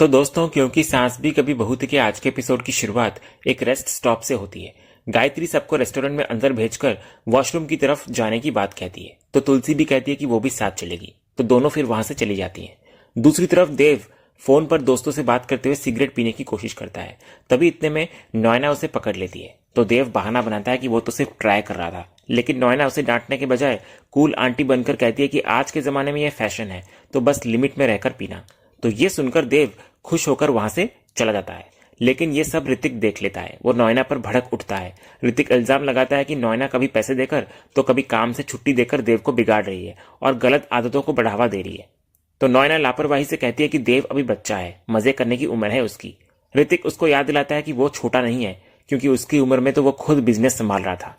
तो दोस्तों, क्योंकि सांस भी कभी बहू थी के आज के एपिसोड की शुरुआत एक रेस्ट स्टॉप से होती है। गायत्री सबको रेस्टोरेंट में अंदर भेजकर वॉशरूम की तरफ जाने की बात कहती है, तो तुलसी भी कहती है कि वो भी साथ चलेगी। तो दोनों फिर वहां से चली जाती हैं। दूसरी तरफ देव फोन पर दोस्तों से बात करते हुए सिगरेट पीने की कोशिश करता है। तभी इतने में नॉयना उसे पकड़ लेती है। तो देव बहाना बनाता है कि वो तो सिर्फ ट्राई कर रहा था, लेकिन नॉयना उसे डांटने के बजाय कूल आंटी बनकर कहती है कि आज के जमाने में यह फैशन है, तो बस लिमिट में रहकर पीना। तो ये सुनकर देव खुश होकर वहां से चला जाता है, लेकिन ये सब ऋतिक देख लेता है। वो नॉयना पर भड़क उठता है। ऋतिक इल्जाम लगाता है कि नॉयना कभी पैसे देकर तो कभी काम से छुट्टी देकर देव को बिगाड़ रही है और गलत आदतों को बढ़ावा दे रही है। तो नॉयना लापरवाही से कहती है कि देव अभी बच्चा है, मजे करने की उम्र है उसकी। ऋतिक उसको याद दिलाता है कि वो छोटा नहीं है, क्योंकि उसकी उम्र में तो वो खुद बिजनेस संभाल रहा था।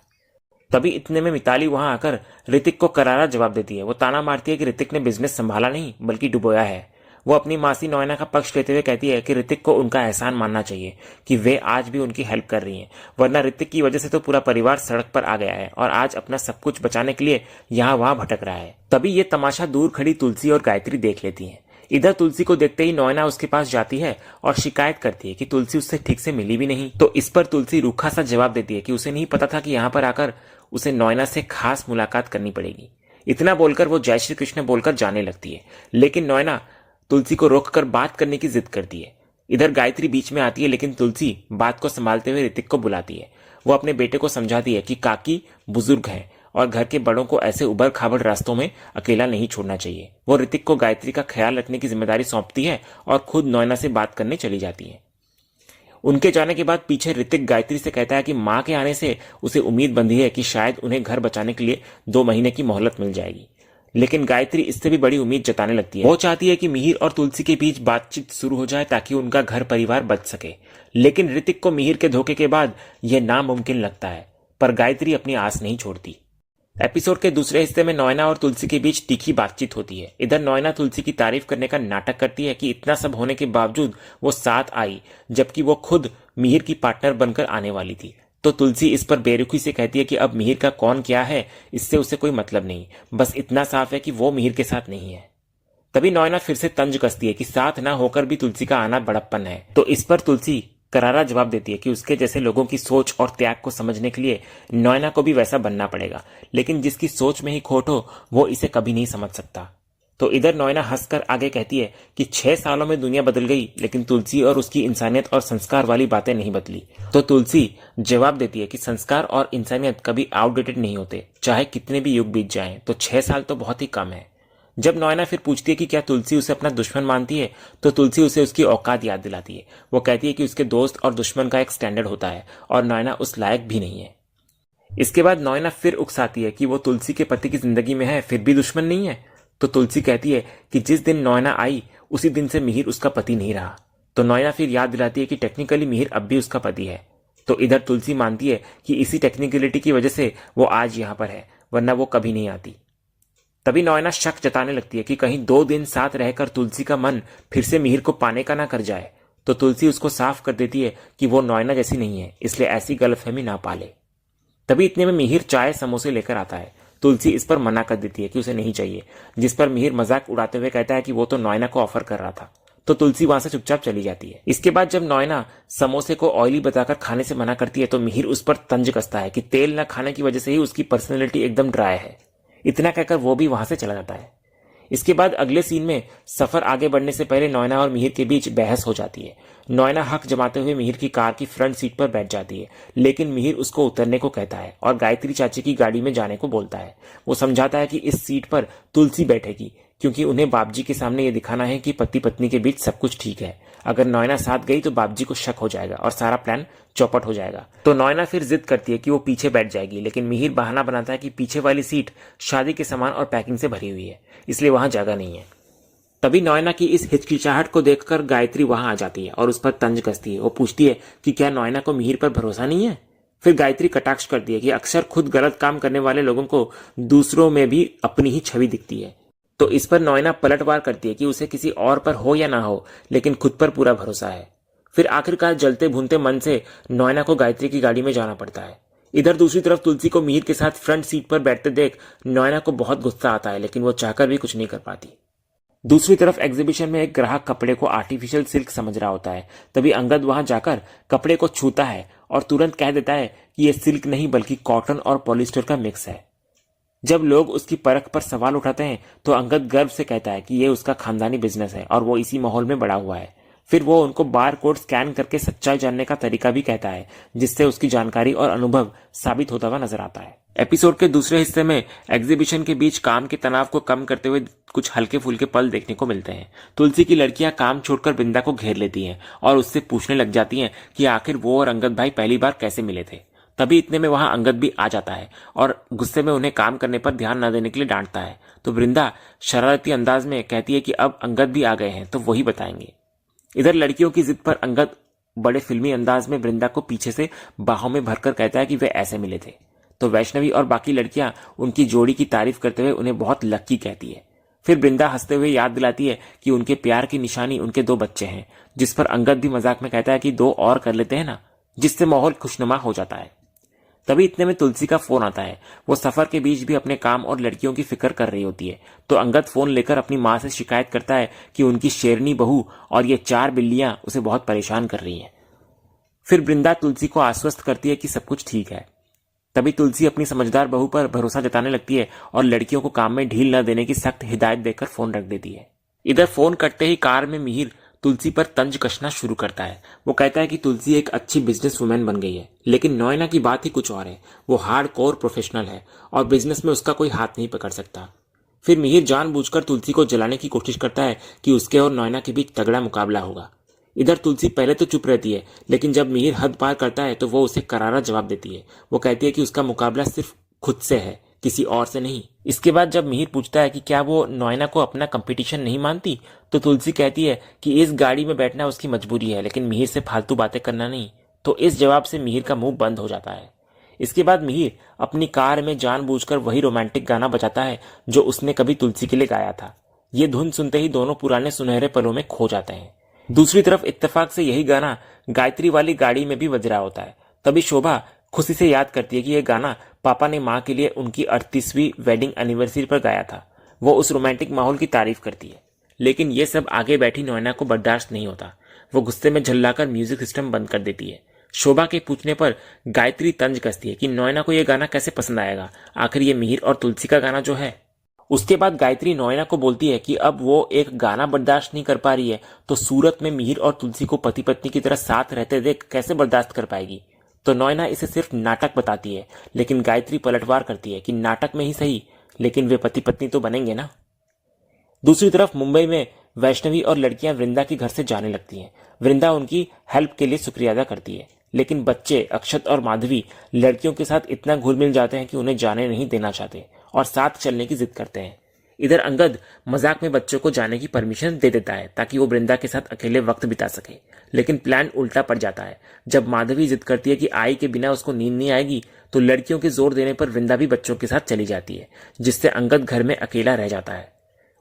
तभी इतने में मिताली वहां आकर ऋतिक को करारा जवाब देती है। वो ताना मारती है कि ऋतिक ने बिजनेस संभाला नहीं बल्कि डुबोया है। वो अपनी मासी नॉयना का पक्ष लेते हुए कहती है कि ऋतिक को उनका एहसान मानना चाहिए कि वे आज भी उनकी हेल्प कर रही हैं, वरना ऋतिक की वजह से तो पूरा परिवार सड़क पर आ गया है और आज अपना सब कुछ बचाने के लिए यहाँ वहां भटक रहा है। तभी ये तमाशा दूर खड़ी तुलसी और गायत्री देख लेती हैं। इधर तुलसी को देखते ही नॉयना उसके पास जाती है और शिकायत करती है कि तुलसी उससे ठीक से मिली भी नहीं। तो इस पर तुलसी रूखा सा जवाब देती है कि उसे नहीं पता था कि यहाँ पर आकर उसे नॉयना से खास मुलाकात करनी पड़ेगी। इतना बोलकर वो जय श्री कृष्ण बोलकर जाने लगती है, लेकिन नॉयना तुलसी को रोककर बात करने की जिद करती है। इधर गायत्री बीच में आती है, लेकिन तुलसी बात को संभालते हुए ऋतिक को बुलाती है। वो अपने बेटे को समझाती है कि काकी बुजुर्ग हैं और घर के बड़ों को ऐसे उबड़ खाबड़ रास्तों में अकेला नहीं छोड़ना चाहिए। वो ऋतिक को गायत्री का ख्याल रखने की जिम्मेदारी सौंपती है और खुद नॉयना से बात करने चली जाती है। उनके जाने के बाद पीछे ऋतिक गायत्री से कहता है कि मां के आने से उसे उम्मीद बंधी है कि शायद उन्हें घर बचाने के लिए 2 महीने की मोहलत मिल जाएगी। लेकिन गायत्री इससे भी बड़ी उम्मीद जताने लगती है। वो चाहती है कि मिहिर और तुलसी के बीच बातचीत शुरू हो जाए ताकि उनका घर परिवार बच सके। लेकिन ऋतिक को मिहिर के धोखे के बाद यह नामुमकिन लगता है, पर गायत्री अपनी आस नहीं छोड़ती। एपिसोड के दूसरे हिस्से में नॉयना और तुलसी के बीच तीखी बातचीत होती है। इधर नॉयना तुलसी की तारीफ करने का नाटक करती है कि इतना सब होने के बावजूद वो साथ आई, जबकि वो खुद मिहिर की पार्टनर बनकर आने वाली थी। तो तुलसी इस पर बेरुखी से कहती है कि अब मिहिर का कौन क्या है इससे उसे कोई मतलब नहीं, बस इतना साफ है कि वो मिहिर के साथ नहीं है। तभी नॉयना फिर से तंज कसती है कि साथ ना होकर भी तुलसी का आना बड़प्पन है। तो इस पर तुलसी करारा जवाब देती है कि उसके जैसे लोगों की सोच और त्याग को समझने के लिए नॉयना को भी वैसा बनना पड़ेगा, लेकिन जिसकी सोच में ही खोट हो वो इसे कभी नहीं समझ सकता। तो इधर नॉयना हंसकर आगे कहती है कि 6 सालों में दुनिया बदल गई, लेकिन तुलसी और उसकी इंसानियत और संस्कार वाली बातें नहीं बदली। तो तुलसी जवाब देती है कि संस्कार और इंसानियत कभी आउटडेटेड नहीं होते, चाहे कितने भी युग बीत जाएं, तो 6 साल तो बहुत ही कम है। जब नॉयना फिर पूछती है कि क्या तुलसी उसे अपना दुश्मन मानती है, तो तुलसी उसे उसकी औकात याद दिलाती है। वो कहती है कि उसके दोस्त और दुश्मन का एक स्टैंडर्ड होता है और नॉयना उस लायक भी नहीं है। इसके बाद नॉयना फिर उकसाती है कि वो तुलसी के पति की जिंदगी में है फिर भी दुश्मन नहीं है। तो तुलसी कहती है कि जिस दिन नॉयना आई उसी दिन से मिहिर उसका पति नहीं रहा। तो नॉयना फिर याद दिलाती है कि टेक्निकली मिहिर अब भी उसका पति है। तो इधर तुलसी मानती है कि इसी टेक्निकलिटी की वजह से वो आज यहाँ पर है, वरना वो कभी नहीं आती। तभी नॉयना शक जताने लगती है कि कहीं 2 दिन साथ रहकर तुलसी का मन फिर से मिहिर को पाने का ना कर जाए। तो तुलसी उसको साफ कर देती है कि वो नॉयना जैसी नहीं है, इसलिए ऐसी गलतफहमी ना पाले। तभी इतने में मिहिर चाय समोसे लेकर आता है। तुलसी इस पर मना कर देती है कि उसे नहीं चाहिए, जिस पर मिहिर मजाक उड़ाते हुए कहता है कि वो तो नॉयना को ऑफर कर रहा था। तो तुलसी वहां से चुपचाप चली जाती है। इसके बाद जब नॉयना समोसे को ऑयली बताकर खाने से मना करती है, तो मिहिर उस पर तंज कसता है कि तेल न खाने की वजह से ही उसकी पर्सनैलिटी एकदम ड्राई है। इतना कहकर वो भी वहां से चला जाता है। इसके बाद अगले सीन में सफर आगे बढ़ने से पहले नॉयना और मिहिर के बीच बहस हो जाती है। नॉयना हक जमाते हुए मिहिर की कार की फ्रंट सीट पर बैठ जाती है, लेकिन मिहिर उसको उतरने को कहता है और गायत्री चाची की गाड़ी में जाने को बोलता है। वो समझाता है कि इस सीट पर तुलसी बैठेगी, क्योंकि उन्हें बापजी के सामने ये दिखाना है कि पति पत्नी के बीच सब कुछ ठीक है। अगर नॉयना साथ गई तो बापजी को शक हो जाएगा और सारा प्लान चौपट हो जाएगा। तो नॉयना फिर जिद करती है कि वो पीछे बैठ जाएगी, लेकिन मिहिर बहाना बनाता है कि पीछे वाली सीट शादी के सामान और पैकिंग से भरी हुई है, इसलिए वहां जगह नहीं है। तभी नॉयना की इस हिचकिचाहट को देखकर गायत्री वहां आ जाती है और उस पर तंज कसती है। वो पूछती है कि क्या नॉयना को मिहिर पर भरोसा नहीं है। फिर गायत्री कटाक्ष करती है कि अक्सर खुद गलत काम करने वाले लोगों को दूसरों में भी अपनी ही छवि दिखती है। तो इस पर नॉयना पलटवार करती है कि उसे किसी और पर हो या ना हो, लेकिन खुद पर पूरा भरोसा है। फिर आखिरकार जलते भूनते मन से नॉयना को गायत्री की गाड़ी में जाना पड़ता है। इधर दूसरी तरफ तुलसी को मिहिर के साथ फ्रंट सीट पर बैठते देख नॉयना को बहुत गुस्सा आता है, लेकिन वो चाहकर भी कुछ नहीं कर पाती। दूसरी तरफ एग्जीबिशन में एक ग्राहक कपड़े को आर्टिफिशियल सिल्क समझ रहा होता है। तभी अंगद वहां जाकर कपड़े को छूता है और तुरंत कह देता है कि यह सिल्क नहीं बल्कि कॉटन और पॉलिस्टर का मिक्स है। जब लोग उसकी परख पर सवाल उठाते हैं तो अंगद गर्व से कहता है कि यह उसका खानदानी बिजनेस है और वो इसी माहौल में बड़ा हुआ है। फिर वो उनको बार कोड स्कैन करके सच्चाई जानने का तरीका भी कहता है, जिससे उसकी जानकारी और अनुभव साबित होता हुआ नजर आता है। एपिसोड के दूसरे हिस्से में एग्जीबिशन के बीच काम के तनाव को कम करते हुए कुछ हल्के फुल्के पल देखने को मिलते हैं। तुलसी की लड़कियां काम छोड़कर बिंदा को घेर लेती हैं और उससे पूछने लग जाती हैं कि आखिर वो और अंगद भाई पहली बार कैसे मिले थे। तभी इतने में वहां अंगद भी आ जाता है और गुस्से में उन्हें काम करने पर ध्यान न देने के लिए डांटता है। तो वृंदा शरारती अंदाज में कहती है कि अब अंगद भी आ गए हैं तो वही बताएंगे। इधर लड़कियों की जिद पर अंगद बड़े फिल्मी अंदाज में वृंदा को पीछे से बाहों में भरकर कहता है कि वे ऐसे मिले थे। तो वैष्णवी और बाकी लड़कियां उनकी जोड़ी की तारीफ करते हुए उन्हें बहुत लकी कहती है। फिर वृंदा हंसते हुए याद दिलाती है कि उनके प्यार की निशानी उनके 2 बच्चे हैं, जिस पर अंगद भी मजाक में कहता है कि 2 और कर लेते हैं ना, जिससे माहौल खुशनुमा हो जाता है। तभी इतने में तुलसी का फोन आता है। वो सफर के बीच भी अपने काम और लड़कियों की फिक्र कर रही होती है। तो अंगद फोन लेकर अपनी मां से शिकायत करता है कि उनकी शेरनी बहू और ये 4 बिल्लियां उसे बहुत परेशान कर रही हैं। फिर वृंदा तुलसी को आश्वस्त करती है कि सब कुछ ठीक है। तभी तुलसी अपनी समझदार बहू पर भरोसा जताने लगती है और लड़कियों को काम में ढील न देने की सख्त हिदायत देकर फोन रख देती है। इधर फोन कटते ही कार में मिहिर तुलसी पर तंज कसना शुरू करता है। वो कहता है कि तुलसी एक अच्छी बिजनेस वुमेन बन गई है, लेकिन नोएना की बात ही कुछ और है। वो हार्ड कोर प्रोफेशनल है और बिजनेस में उसका कोई हाथ नहीं पकड़ सकता। फिर मिहिर जानबूझकर तुलसी को जलाने की कोशिश करता है कि उसके और नोएना के बीच तगड़ा मुकाबला होगा। इधर तुलसी पहले तो चुप रहती है, लेकिन जब मिहिर हद पार करता है तो वो उसे करारा जवाब देती है। वो कहती है कि उसका मुकाबला सिर्फ खुद से है, किसी और से नहीं। इसके बाद जब मिहिर पूछता है कि क्या वो नोएना को अपना कंपटीशन नहीं मानती, तो तुलसी कहती है कि इस गाड़ी में बैठना उसकी मजबूरी है, लेकिन मिहिर से फालतू बातें करना नहीं। तो इस जवाब से मिहिर का मुंह बंद हो जाता है। इसके बाद मिहिर अपनी कार में जानबूझकर वही रोमांटिक गाना बजाता है जो उसने कभी तुलसी के लिए गाया था। ये धुन सुनते ही दोनों पुराने सुनहरे पलों में खो जाते हैं। दूसरी तरफ इत्तेफाक से यही गाना गायत्री वाली गाड़ी में भी बज रहा होता है। तभी शोभा खुशी से याद करती है कि यह गाना पापा ने माँ के लिए उनकी 38वीं वेडिंग एनिवर्सरी पर गाया था। वो उस रोमांटिक माहौल की तारीफ करती है, लेकिन ये सब आगे बैठी नोएना को बर्दाश्त नहीं होता। वो गुस्से में झल्लाकर म्यूजिक सिस्टम बंद कर देती है। शोभा के पूछने पर गायत्री तंज कसती है कि नोएना को यह गाना कैसे पसंद आएगा, आखिर ये मिहिर और तुलसी का गाना जो है। उसके बाद गायत्री नोएना को बोलती है कि अब वो एक गाना बर्दाश्त नहीं कर पा रही है तो सूरत में मिहिर और तुलसी को पति पत्नी की तरह साथ रहते देख कैसे बर्दाश्त कर पाएगी। तो नोएना इसे सिर्फ नाटक बताती है, लेकिन गायत्री पलटवार करती है कि नाटक में ही सही, लेकिन वे पति पत्नी तो बनेंगे ना। दूसरी तरफ मुंबई में वैष्णवी और लड़कियां वृंदा के घर से जाने लगती हैं। वृंदा उनकी हेल्प के लिए शुक्रिया अदा करती है, लेकिन बच्चे अक्षत और माधवी लड़कियों के साथ इतना घुल मिल जाते हैं कि उन्हें जाने नहीं देना चाहते और साथ चलने की जिद करते हैं। इधर अंगद मजाक में बच्चों को जाने की परमिशन दे देता है ताकि वो वृंदा के साथ अकेले वक्त बिता सके, लेकिन प्लान उल्टा पड़ जाता है। जब माधवी जिद करती है कि आई के बिना उसको नींद नहीं आएगी, तो लड़कियों के जोर देने पर वृंदा भी बच्चों के साथ चली जाती है, जिससे अंगद घर में अकेला रह जाता है।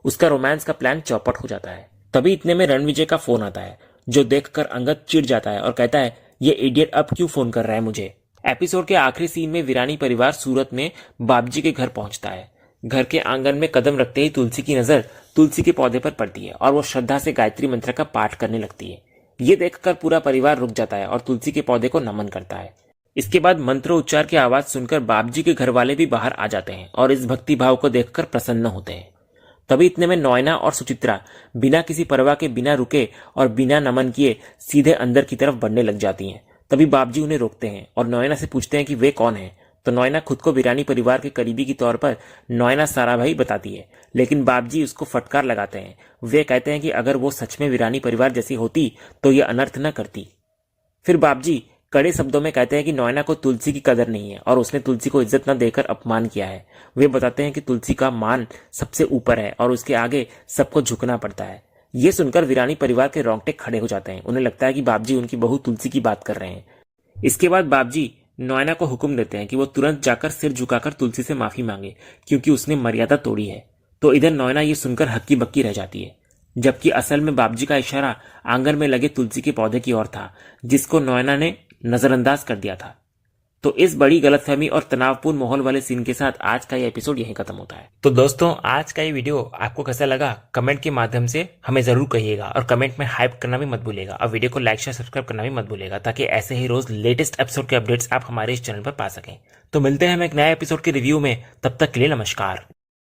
उसका रोमांस का प्लान चौपट हो जाता है। तभी इतने में रणविजय का फोन आता है, जो देखकर अंगद चिढ़ जाता है और कहता है ये इडियट अब क्यों फोन कर रहा है मुझे। एपिसोड के आखिरी सीन में वीरानी परिवार सूरत में बाबजी के घर पहुंचता है। घर के आंगन में कदम रखते ही तुलसी की नजर तुलसी के पौधे पर पड़ती है और वो श्रद्धा से गायत्री मंत्र का पाठ करने लगती है। ये देखकर पूरा परिवार रुक जाता है और तुलसी के पौधे को नमन करता है। इसके बाद मंत्रोच्चार की आवाज सुनकर बाबजी के घर वाले भी बाहर आ जाते हैं और इस भक्ति भाव को देखकर प्रसन्न होते हैं। तभी इतने में नोएना और सुचित्रा बिना किसी परवाह के, बिना रुके और बिना नमन किए सीधे अंदर की तरफ बढ़ने लग जाती हैं। तभी बाबजी उन्हें रोकते हैं और नोएना से पूछते हैं कि वे कौन हैं। तो नोएना खुद को वीरानी परिवार के करीबी के तौर पर नोएना साराभाई बताती है, लेकिन बाबजी उसको फटकार लगाते हैं। वे कहते हैं कि अगर वो सच में वीरानी परिवार जैसी होती तो ये अनर्थ न करती। फिर बाबजी कड़े शब्दों में कहते हैं कि नोएना को तुलसी की कदर नहीं है और उसने तुलसी को इज्जत न देकर अपमान किया है। वे बताते हैं कि तुलसी का मान सबसे ऊपर है और उसके आगे सबको झुकना पड़ता है। ये सुनकर वीरानी परिवार के रोंगटे खड़े हो जाते हैं। उन्हें लगता है कि बाबजी उनकी बहू तुलसी की बात कर रहे हैं। इसके बाद बाबजी नोएना को हुक्म देते हैं कि वो तुरंत जाकर सिर झुकाकर तुलसी से माफी मांगे, क्योंकि उसने मर्यादा तोड़ी है। तो इधर नोएना ये सुनकर हक्की बक्की रह जाती है, जबकि असल में बाबजी का इशारा आंगन में लगे तुलसी के पौधे की ओर था, जिसको नोएना ने नजरअंदाज कर दिया था। तो इस बड़ी गलतफहमी और तनावपूर्ण माहौल वाले सीन के साथ आज का ये एपिसोड यहीं खत्म होता है। तो दोस्तों, आज का ये वीडियो आपको कैसा लगा कमेंट के माध्यम से हमें जरूर कहिएगा, और कमेंट में हाइप करना भी मत भूलिएगा, और वीडियो को लाइक शेयर सब्सक्राइब करना भी मत भूलिएगा, ताकि ऐसे ही रोज लेटेस्ट एपिसोड के अपडेट्स आप हमारे इस चैनल पर पा सकें। तो मिलते हैं हम एक नए एपिसोड के रिव्यू में, तब तक के लिए नमस्कार।